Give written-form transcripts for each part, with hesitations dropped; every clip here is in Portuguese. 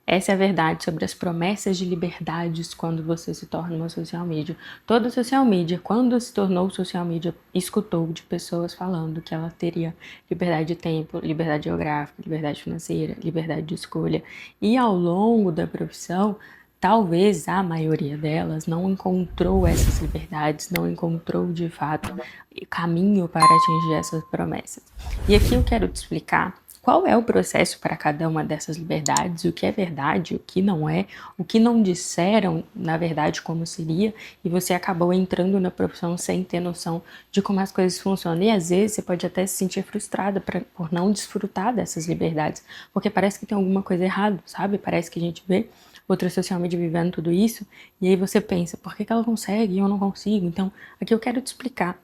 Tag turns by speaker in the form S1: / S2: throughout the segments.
S1: Essa é a verdade sobre as promessas de liberdades quando você se torna uma social media. Toda social media, quando se tornou social media, escutou de pessoas falando que ela teria liberdade de tempo, liberdade geográfica, liberdade financeira, liberdade de escolha. E ao longo da profissão, talvez a maioria delas não encontrou essas liberdades, não encontrou de fato caminho para atingir essas promessas. E aqui eu quero te explicar qual é o processo para cada uma dessas liberdades, o que é verdade, o que não é, o que não disseram, na verdade, como seria, e você acabou entrando na profissão sem ter noção de como as coisas funcionam. E às vezes você pode até se sentir frustrada por não desfrutar dessas liberdades, porque parece que tem alguma coisa errada, sabe? Parece que a gente vê outra social media vivendo tudo isso, e aí você pensa, por que ela consegue e eu não consigo? Então, aqui eu quero te explicar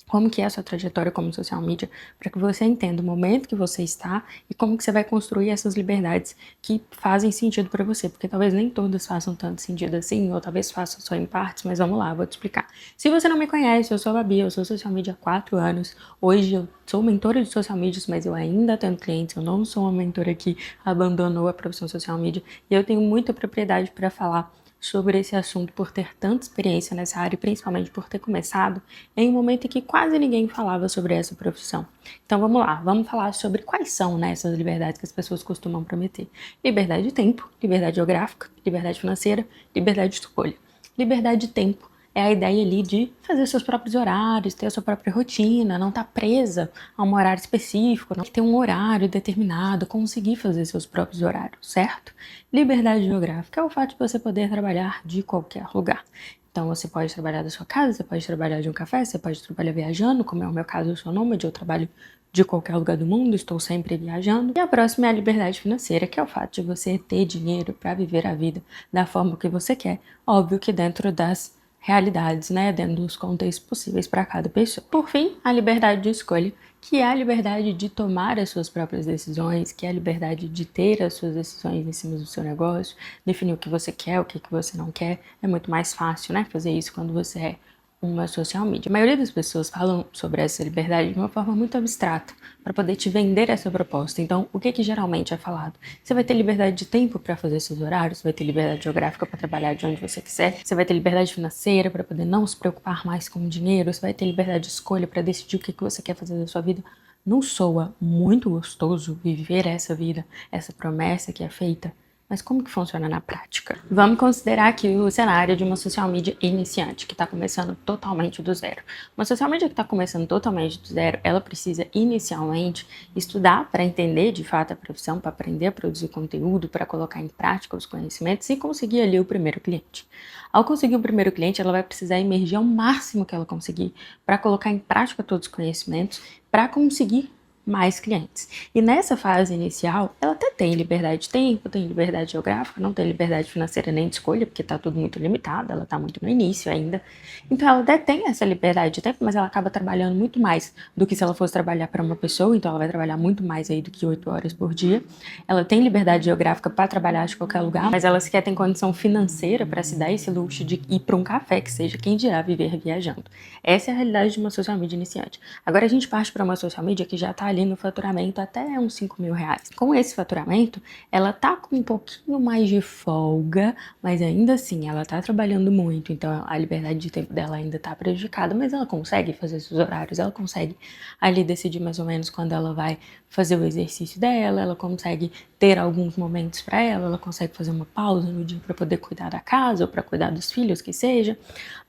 S1: como que é a sua trajetória como social media, para que você entenda o momento que você está e como que você vai construir essas liberdades que fazem sentido para você, porque talvez nem todas façam tanto sentido assim, ou talvez façam só em partes, mas vamos lá, vou te explicar. Se você não me conhece, eu sou a Babi, eu sou social media há 4 anos, hoje eu sou mentora de social media, mas eu ainda atendo clientes, eu não sou uma mentora que abandonou a profissão social media, e eu tenho muita propriedade para falar sobre esse assunto por ter tanta experiência nessa área e principalmente por ter começado em um momento em que quase ninguém falava sobre essa profissão. Então vamos lá, vamos falar sobre quais são, né, essas liberdades que as pessoas costumam prometer. Liberdade de tempo, liberdade geográfica, liberdade financeira, liberdade de escolha. Liberdade de tempo é a ideia ali de fazer seus próprios horários, ter a sua própria rotina, não estar presa a um horário específico, não ter um horário determinado, conseguir fazer seus próprios horários, certo? Liberdade geográfica é o fato de você poder trabalhar de qualquer lugar. Então você pode trabalhar da sua casa, você pode trabalhar de um café, você pode trabalhar viajando, como é o meu caso, eu sou nômade, eu trabalho de qualquer lugar do mundo, estou sempre viajando. E a próxima é a liberdade financeira, que é o fato de você ter dinheiro para viver a vida da forma que você quer, óbvio que dentro das realidades, né, dentro dos contextos possíveis para cada pessoa. Por fim, a liberdade de escolha, que é a liberdade de tomar as suas próprias decisões, que é a liberdade de ter as suas decisões em cima do seu negócio, definir o que você quer, o que você não quer. É muito mais fácil, né, fazer isso quando você é uma social media. A maioria das pessoas falam sobre essa liberdade de uma forma muito abstrata, para poder te vender essa proposta. Então, o que geralmente é falado? Você vai ter liberdade de tempo para fazer seus horários, você vai ter liberdade geográfica para trabalhar de onde você quiser, você vai ter liberdade financeira para poder não se preocupar mais com o dinheiro, você vai ter liberdade de escolha para decidir o que você quer fazer da sua vida. Não soa muito gostoso viver essa vida, essa promessa que é feita? Mas como que funciona na prática? Vamos considerar aqui o cenário de uma social media iniciante, que está começando totalmente do zero. Uma social media que está começando totalmente do zero, ela precisa inicialmente estudar para entender de fato a profissão, para aprender a produzir conteúdo, para colocar em prática os conhecimentos e conseguir ali o primeiro cliente. Ao conseguir o primeiro cliente, ela vai precisar emergir ao máximo que ela conseguir para colocar em prática todos os conhecimentos, para conseguir mais clientes. E nessa fase inicial, ela até tem liberdade de tempo, tem liberdade geográfica, não tem liberdade financeira nem de escolha, porque está tudo muito limitado, ela está muito no início ainda. Então ela até tem essa liberdade de tempo, mas ela acaba trabalhando muito mais do que se ela fosse trabalhar para uma pessoa, então ela vai trabalhar muito mais aí do que 8 horas por dia. Ela tem liberdade geográfica para trabalhar de qualquer lugar, mas ela sequer tem condição financeira para se dar esse luxo de ir para um café, que seja quem dirá viver viajando. Essa é a realidade de uma social media iniciante. Agora a gente parte para uma social media que já está ali no faturamento até uns 5 mil reais. Com esse faturamento, ela tá com um pouquinho mais de folga, mas ainda assim ela tá trabalhando muito, então a liberdade de tempo dela ainda tá prejudicada, mas ela consegue fazer seus horários, ela consegue ali decidir mais ou menos quando ela vai fazer o exercício dela, ela consegue ter alguns momentos para ela, ela consegue fazer uma pausa no dia para poder cuidar da casa ou para cuidar dos filhos, que seja,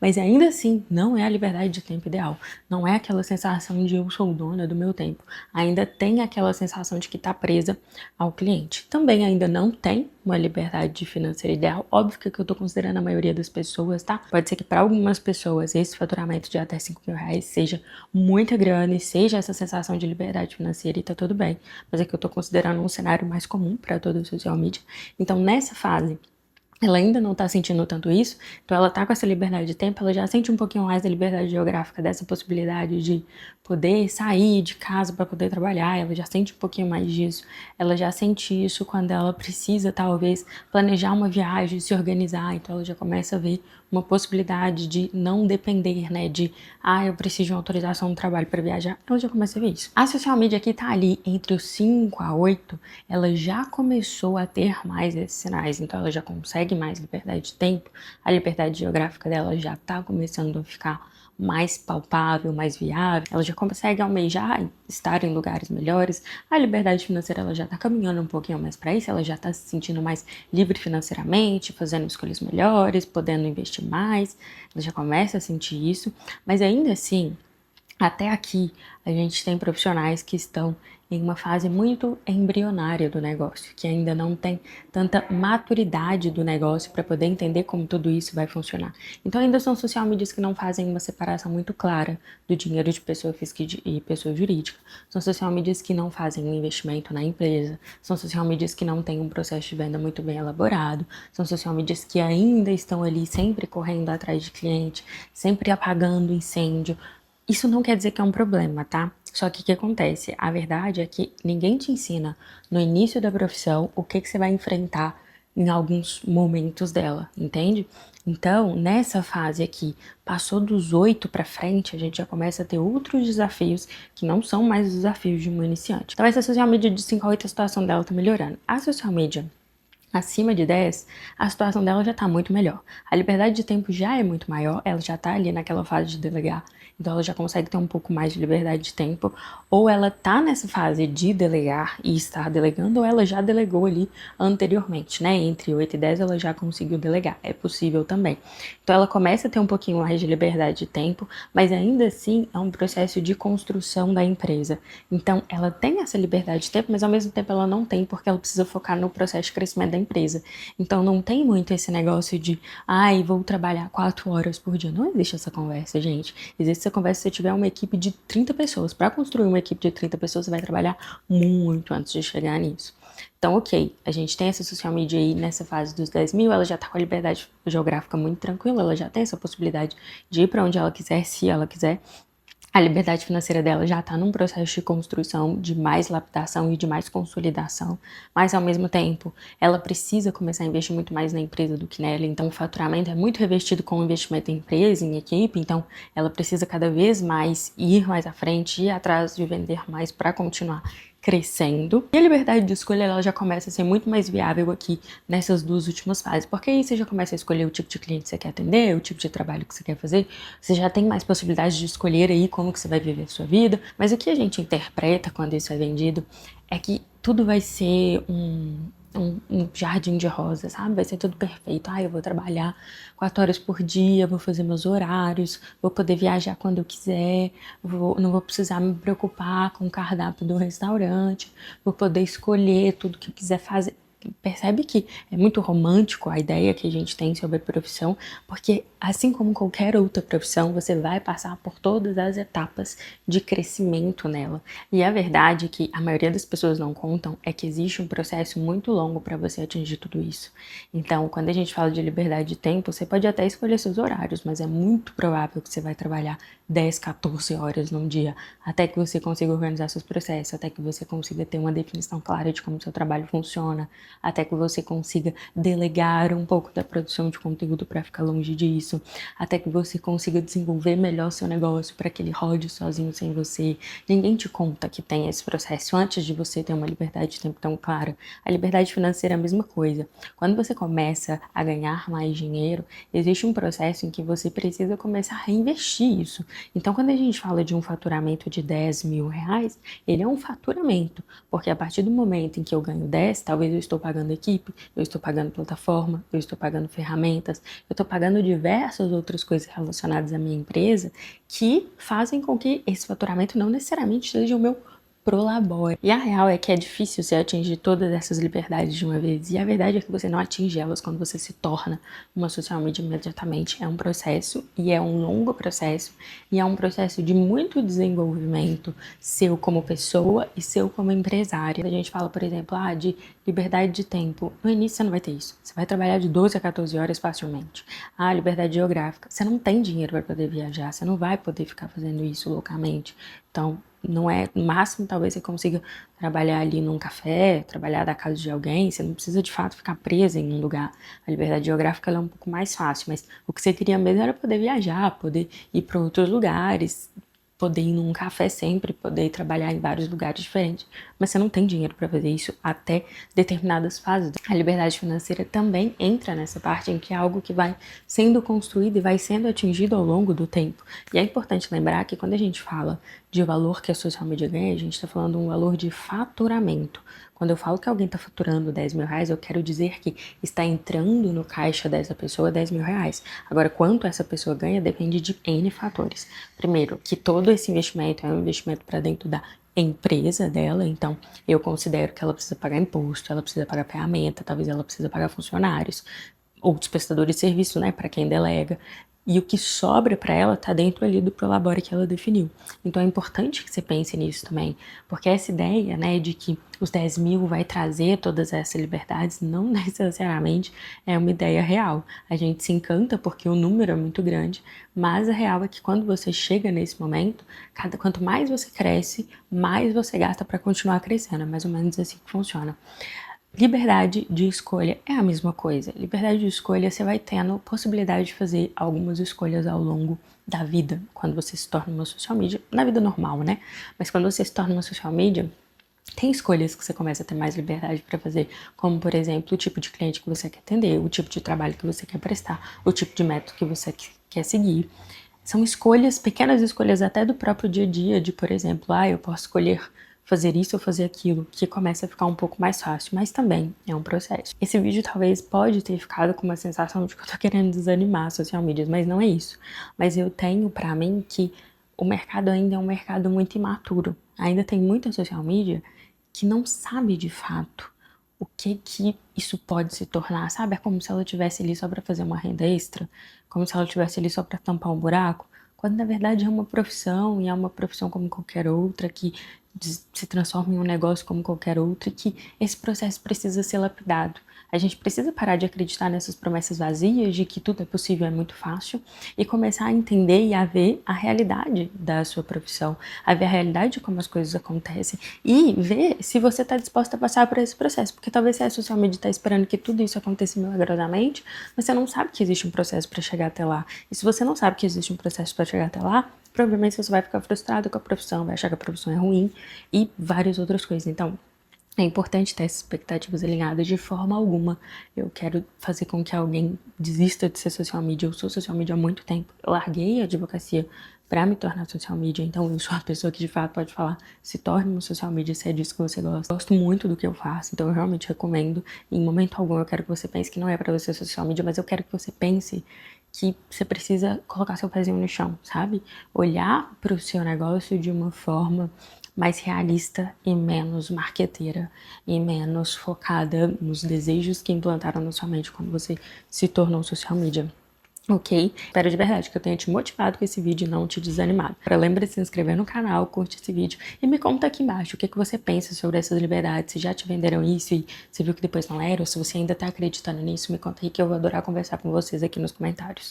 S1: mas ainda assim não é a liberdade de tempo ideal, não é aquela sensação de eu sou dona do meu tempo, ainda tem aquela sensação de que está presa ao cliente. Também ainda não tem uma liberdade financeira ideal, óbvio que eu estou considerando a maioria das pessoas, tá? Pode ser que para algumas pessoas esse faturamento de até 5 mil reais seja muita grana e seja essa sensação de liberdade financeira e tá tudo bem, mas é que eu estou considerando um cenário mais comum para toda a social media. Então nessa fase, ela ainda não tá sentindo tanto isso, então ela tá com essa liberdade de tempo, ela já sente um pouquinho mais da liberdade geográfica, dessa possibilidade de poder sair de casa para poder trabalhar, ela já sente um pouquinho mais disso, ela já sente isso quando ela precisa, talvez, planejar uma viagem, se organizar, então ela já começa a ver uma possibilidade de não depender, né, de, eu preciso de uma autorização do trabalho para viajar, ela já começa a ver isso. A social media que tá ali entre os 5 a 8, ela já começou a ter mais esses sinais, então ela já consegue mais liberdade de tempo, a liberdade geográfica dela já tá começando a ficar mais palpável, mais viável, ela já consegue almejar estar em lugares melhores, a liberdade financeira ela já está caminhando um pouquinho mais para isso, ela já está se sentindo mais livre financeiramente, fazendo escolhas melhores, podendo investir mais, ela já começa a sentir isso, mas ainda assim, até aqui, a gente tem profissionais que estão em uma fase muito embrionária do negócio, que ainda não tem tanta maturidade do negócio para poder entender como tudo isso vai funcionar. Então ainda são social medias que não fazem uma separação muito clara do dinheiro de pessoa física e pessoa jurídica. São social medias que não fazem um investimento na empresa, são social medias que não têm um processo de venda muito bem elaborado, são social medias que ainda estão ali sempre correndo atrás de cliente, sempre apagando incêndio. Isso não quer dizer que é um problema, tá? Só que o que acontece? A verdade é que ninguém te ensina no início da profissão o que você vai enfrentar em alguns momentos dela, entende? Então, nessa fase aqui, passou dos 8 para frente, a gente já começa a ter outros desafios que não são mais os desafios de um iniciante. Então, essa social media de 5 a 8, a situação dela tá melhorando. A social media acima de 10, a situação dela já tá muito melhor. A liberdade de tempo já é muito maior, ela já tá ali naquela fase de delegar, então ela já consegue ter um pouco mais de liberdade de tempo, ou ela tá nessa fase de delegar e estar delegando, ou ela já delegou ali anteriormente, né? Entre 8 e 10 ela já conseguiu delegar, é possível também. Então ela começa a ter um pouquinho mais de liberdade de tempo, mas ainda assim é um processo de construção da empresa. Então ela tem essa liberdade de tempo, mas ao mesmo tempo ela não tem, porque ela precisa focar no processo de crescimento da empresa. Então não tem muito esse negócio de, vou trabalhar 4 horas por dia. Não existe essa conversa, gente. Existe essa conversa se você tiver uma equipe de 30 pessoas. Para construir uma equipe de 30 pessoas, você vai trabalhar muito antes de chegar nisso. Então, ok, a gente tem essa social media aí nessa fase dos 10 mil, ela já tá com a liberdade geográfica muito tranquila, ela já tem essa possibilidade de ir para onde ela quiser, se ela quiser. A liberdade financeira dela já está num processo de construção, de mais lapidação e de mais consolidação, mas ao mesmo tempo ela precisa começar a investir muito mais na empresa do que nela, então o faturamento é muito revestido com o investimento em empresa, em equipe, então ela precisa cada vez mais ir mais à frente, ir atrás de vender mais para continuar crescendo. E a liberdade de escolha ela já começa a ser muito mais viável aqui nessas duas últimas fases, porque aí você já começa a escolher o tipo de cliente que você quer atender, o tipo de trabalho que você quer fazer, você já tem mais possibilidades de escolher aí como que você vai viver a sua vida, mas o que a gente interpreta quando isso é vendido é que tudo vai ser um jardim de rosas, sabe? Vai ser tudo perfeito. Eu vou trabalhar 4 horas por dia, vou fazer meus horários, vou poder viajar quando eu quiser, não vou precisar me preocupar com o cardápio do restaurante, vou poder escolher tudo que eu quiser fazer. Percebe que é muito romântico a ideia que a gente tem sobre a profissão, porque assim como qualquer outra profissão, você vai passar por todas as etapas de crescimento nela. E a verdade que a maioria das pessoas não contam é que existe um processo muito longo para você atingir tudo isso. Então, quando a gente fala de liberdade de tempo, você pode até escolher seus horários, mas é muito provável que você vai trabalhar 10, 14 horas num dia, até que você consiga organizar seus processos, até que você consiga ter uma definição clara de como seu trabalho funciona, até que você consiga delegar um pouco da produção de conteúdo para ficar longe disso, até que você consiga desenvolver melhor seu negócio para que ele rode sozinho sem você. Ninguém te conta que tem esse processo antes de você ter uma liberdade de tempo tão clara. A liberdade financeira é a mesma coisa. Quando você começa a ganhar mais dinheiro, existe um processo em que você precisa começar a reinvestir isso. Então, quando a gente fala de um faturamento de 10 mil reais, ele é um faturamento, porque a partir do momento em que eu ganho 10, talvez eu estou pagando equipe, eu estou pagando plataforma, eu estou pagando ferramentas, eu estou pagando diversas outras coisas relacionadas à minha empresa que fazem com que esse faturamento não necessariamente seja o meu prolabore. E a real é que é difícil você atingir todas essas liberdades de uma vez. E a verdade é que você não atinge elas quando você se torna uma social media imediatamente. É um processo, e é um longo processo, e é um processo de muito desenvolvimento seu como pessoa e seu como empresária. A gente fala, por exemplo, de liberdade de tempo. No início você não vai ter isso. Você vai trabalhar de 12 a 14 horas facilmente. Liberdade geográfica. Você não tem dinheiro para poder viajar, você não vai poder ficar fazendo isso loucamente. Então, não é, no máximo talvez você consiga trabalhar ali num café, trabalhar da casa de alguém, você não precisa de fato ficar presa em um lugar. A liberdade geográfica ela é um pouco mais fácil, mas o que você queria mesmo era poder viajar, poder ir para outros lugares, poder ir num café sempre, poder trabalhar em vários lugares diferentes, mas você não tem dinheiro para fazer isso até determinadas fases. A liberdade financeira também entra nessa parte em que é algo que vai sendo construído e vai sendo atingido ao longo do tempo. E é importante lembrar que quando a gente fala de valor que a social media ganha, a gente está falando um valor de faturamento. Quando eu falo que alguém está faturando 10 mil reais, eu quero dizer que está entrando no caixa dessa pessoa 10 mil reais. Agora, quanto essa pessoa ganha depende de N fatores. Primeiro, que todo esse investimento é um investimento para dentro da empresa dela, então eu considero que ela precisa pagar imposto, ela precisa pagar ferramenta, talvez ela precisa pagar funcionários, outros prestadores de serviço, né, para quem delega. E o que sobra para ela tá dentro ali do prolabore que ela definiu. Então é importante que você pense nisso também, porque essa ideia, né, de que os 10 mil vai trazer todas essas liberdades não necessariamente é uma ideia real. A gente se encanta porque o número é muito grande, mas a real é que quando você chega nesse momento, quanto mais você cresce, mais você gasta para continuar crescendo. É mais ou menos assim que funciona. Liberdade de escolha é a mesma coisa. Liberdade de escolha, você vai tendo possibilidade de fazer algumas escolhas ao longo da vida, quando você se torna uma social media, na vida normal, né? Mas quando você se torna uma social media, tem escolhas que você começa a ter mais liberdade para fazer, como, por exemplo, o tipo de cliente que você quer atender, o tipo de trabalho que você quer prestar, o tipo de método que você quer seguir. São escolhas, pequenas escolhas até do próprio dia a dia, de, por exemplo, eu posso escolher fazer isso ou fazer aquilo, que começa a ficar um pouco mais fácil, mas também é um processo. Esse vídeo talvez pode ter ficado com uma sensação de que eu tô querendo desanimar a social media, mas não é isso. Mas eu tenho pra mim que o mercado ainda é um mercado muito imaturo. Ainda tem muita social media que não sabe de fato o que isso pode se tornar, sabe? É como se ela estivesse ali só para fazer uma renda extra, como se ela estivesse ali só para tampar um buraco, quando na verdade é uma profissão e é uma profissão como qualquer outra que se transforma em um negócio como qualquer outro e que esse processo precisa ser lapidado. A gente precisa parar de acreditar nessas promessas vazias de que tudo é possível, é muito fácil, e começar a entender e a ver a realidade da sua profissão, a ver a realidade de como as coisas acontecem e ver se você está disposta a passar por esse processo, porque talvez a social media está esperando que tudo isso aconteça milagrosamente, mas você não sabe que existe um processo para chegar até lá. E se você não sabe que existe um processo para chegar até lá, provavelmente você vai ficar frustrado com a profissão, vai achar que a profissão é ruim e várias outras coisas. Então, é importante ter essas expectativas alinhadas de forma alguma. Eu quero fazer com que alguém desista de ser social media. Eu sou social media há muito tempo. Eu larguei a advocacia para me tornar social media. Então eu sou a pessoa que de fato pode falar, se torne uma social media se é disso que você gosta. Eu gosto muito do que eu faço, então eu realmente recomendo. Em momento algum eu quero que você pense que não é para você social media, mas eu quero que você pense que você precisa colocar seu pezinho no chão, sabe? Olhar para o seu negócio de uma forma mais realista e menos marqueteira e menos focada nos desejos que implantaram na sua mente quando você se tornou social media. Ok? Espero de verdade que eu tenha te motivado com esse vídeo e não te desanimado. Lembra de se inscrever no canal, curte esse vídeo e me conta aqui embaixo o que você pensa sobre essas liberdades, se já te venderam isso e você viu que depois não era, ou se você ainda tá acreditando nisso, me conta aí que eu vou adorar conversar com vocês aqui nos comentários.